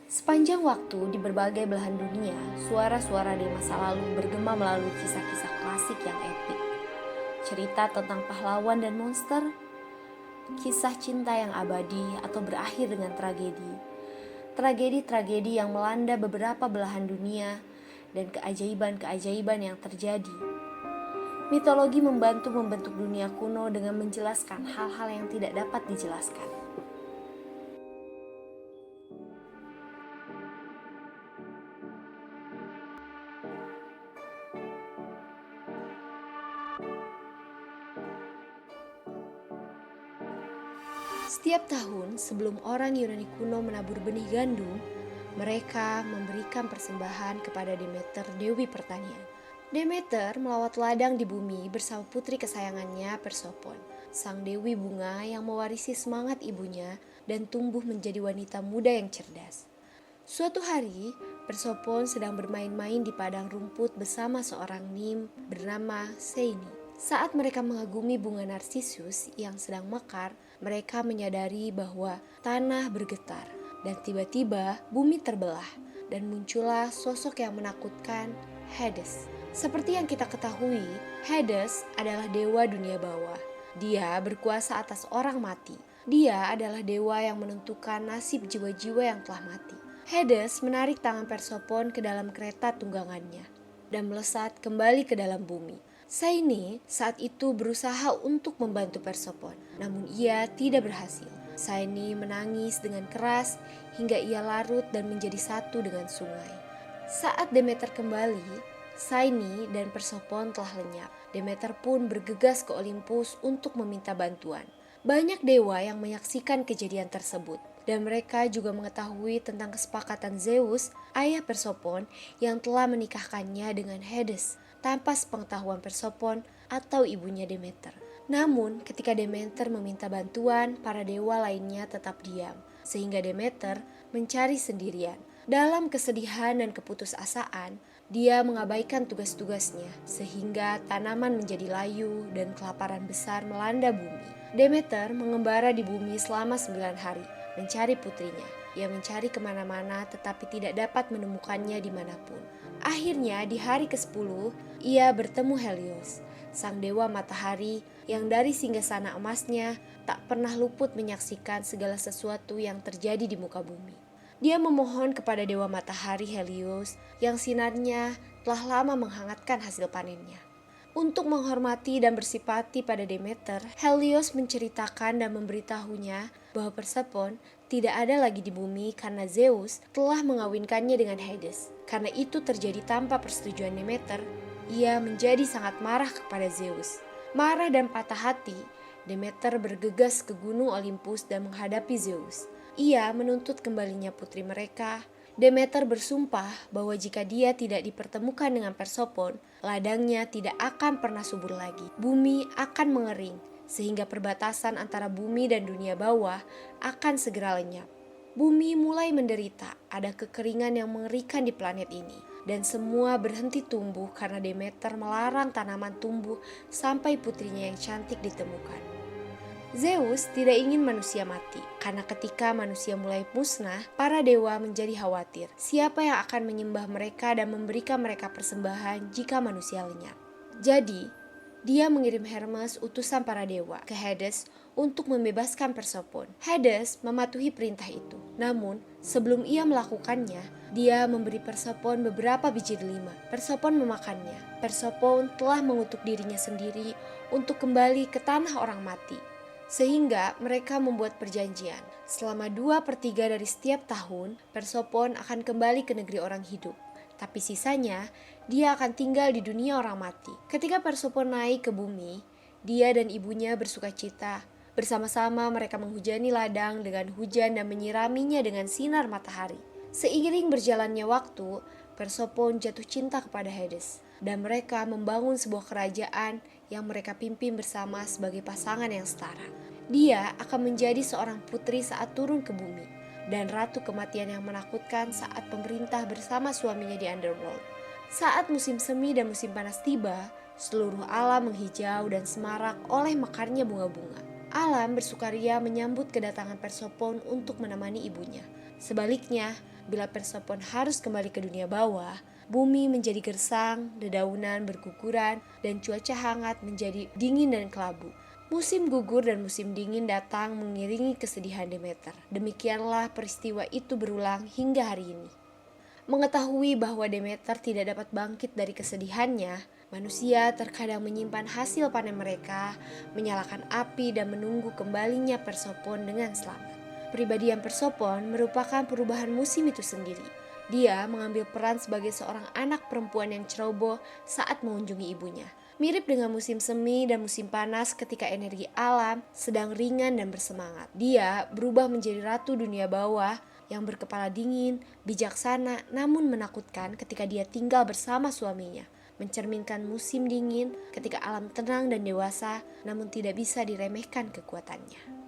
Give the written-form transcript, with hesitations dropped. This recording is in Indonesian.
Sepanjang waktu di berbagai belahan dunia, suara-suara di masa lalu bergema melalui kisah-kisah klasik yang epik. Cerita tentang pahlawan dan monster, kisah cinta yang abadi atau berakhir dengan tragedi. Tragedi-tragedi yang melanda beberapa belahan dunia dan keajaiban-keajaiban yang terjadi. Mitologi membantu membentuk dunia kuno dengan menjelaskan hal-hal yang tidak dapat dijelaskan. Setiap tahun sebelum orang Yunani kuno menabur benih gandum, mereka memberikan persembahan kepada Demeter, dewi pertanian. Demeter melawat ladang di bumi bersama putri kesayangannya Persefone, sang dewi bunga yang mewarisi semangat ibunya dan tumbuh menjadi wanita muda yang cerdas. Suatu hari, Persefone sedang bermain-main di padang rumput bersama seorang nim bernama Seini. Saat mereka mengagumi bunga narsisus yang sedang mekar, mereka menyadari bahwa tanah bergetar dan tiba-tiba bumi terbelah dan muncullah sosok yang menakutkan, Hades. Seperti yang kita ketahui, Hades adalah dewa dunia bawah. Dia berkuasa atas orang mati. Dia adalah dewa yang menentukan nasib jiwa-jiwa yang telah mati. Hades menarik tangan Persefone ke dalam kereta tunggangannya dan melesat kembali ke dalam bumi. Saini saat itu berusaha untuk membantu Persefone, namun ia tidak berhasil. Saini menangis dengan keras hingga ia larut dan menjadi satu dengan sungai. Saat Demeter kembali, Saini dan Persefone telah lenyap. Demeter pun bergegas ke Olympus untuk meminta bantuan. Banyak dewa yang menyaksikan kejadian tersebut, dan mereka juga mengetahui tentang kesepakatan Zeus, ayah Persefone, yang telah menikahkannya dengan Hades tanpa sepengetahuan Persefone atau ibunya Demeter. Namun, ketika Demeter meminta bantuan, para dewa lainnya tetap diam, sehingga Demeter mencari sendirian. Dalam kesedihan dan keputusasaan, dia mengabaikan tugas-tugasnya, sehingga tanaman menjadi layu dan kelaparan besar melanda bumi. Demeter mengembara di bumi selama 9 hari, mencari putrinya. Ia mencari kemana-mana tetapi tidak dapat menemukannya dimanapun. Akhirnya di hari ke-10, ia bertemu Helios, sang dewa matahari yang dari singgasana emasnya tak pernah luput menyaksikan segala sesuatu yang terjadi di muka bumi. Dia memohon kepada dewa matahari Helios yang sinarnya telah lama menghangatkan hasil panennya. Untuk menghormati dan bersipati pada Demeter, Helios menceritakan dan memberitahunya bahwa Persefone tidak ada lagi di bumi karena Zeus telah mengawinkannya dengan Hades. Karena itu terjadi tanpa persetujuan Demeter, ia menjadi sangat marah kepada Zeus. Marah dan patah hati, Demeter bergegas ke gunung Olympus dan menghadapi Zeus. Ia menuntut kembalinya putri mereka. Demeter bersumpah bahwa jika dia tidak dipertemukan dengan Persefone, ladangnya tidak akan pernah subur lagi. Bumi akan mengering, sehingga perbatasan antara bumi dan dunia bawah akan segera lenyap. Bumi mulai menderita, ada kekeringan yang mengerikan di planet ini. Dan semua berhenti tumbuh karena Demeter melarang tanaman tumbuh sampai putrinya yang cantik ditemukan. Zeus tidak ingin manusia mati, karena ketika manusia mulai musnah, para dewa menjadi khawatir siapa yang akan menyembah mereka dan memberikan mereka persembahan jika manusia lenyap. Jadi, dia mengirim Hermes utusan para dewa ke Hades untuk membebaskan Persefone. Hades mematuhi perintah itu. Namun, sebelum ia melakukannya, dia memberi Persefone beberapa biji delima. Persefone memakannya. Persefone telah mengutuk dirinya sendiri untuk kembali ke tanah orang mati. Sehingga mereka membuat perjanjian. Selama 2/3 dari setiap tahun, Persefone akan kembali ke negeri orang hidup. Tapi sisanya, dia akan tinggal di dunia orang mati. Ketika Persefone naik ke bumi, dia dan ibunya bersukacita. Bersama-sama mereka menghujani ladang dengan hujan dan menyiraminya dengan sinar matahari. Seiring berjalannya waktu, Persefone jatuh cinta kepada Hades. Dan mereka membangun sebuah kerajaan yang mereka pimpin bersama sebagai pasangan yang setara. Dia akan menjadi seorang putri saat turun ke bumi, dan ratu kematian yang menakutkan saat pemerintah bersama suaminya di Underworld. Saat musim semi dan musim panas tiba, seluruh alam menghijau dan semarak oleh mekarnya bunga-bunga. Alam bersukaria menyambut kedatangan Persefone untuk menemani ibunya. Sebaliknya, bila Persefone harus kembali ke dunia bawah, bumi menjadi gersang, dedaunan berguguran, dan cuaca hangat menjadi dingin dan kelabu. Musim gugur dan musim dingin datang mengiringi kesedihan Demeter. Demikianlah peristiwa itu berulang hingga hari ini. Mengetahui bahwa Demeter tidak dapat bangkit dari kesedihannya, manusia terkadang menyimpan hasil panen mereka, menyalakan api dan menunggu kembalinya Persefone dengan selamat. Kepribadian Persefone merupakan perubahan musim itu sendiri. Dia mengambil peran sebagai seorang anak perempuan yang ceroboh saat mengunjungi ibunya. Mirip dengan musim semi dan musim panas ketika energi alam sedang ringan dan bersemangat. Dia berubah menjadi ratu dunia bawah yang berkepala dingin, bijaksana, namun menakutkan ketika dia tinggal bersama suaminya. Mencerminkan musim dingin ketika alam tenang dan dewasa, namun tidak bisa diremehkan kekuatannya.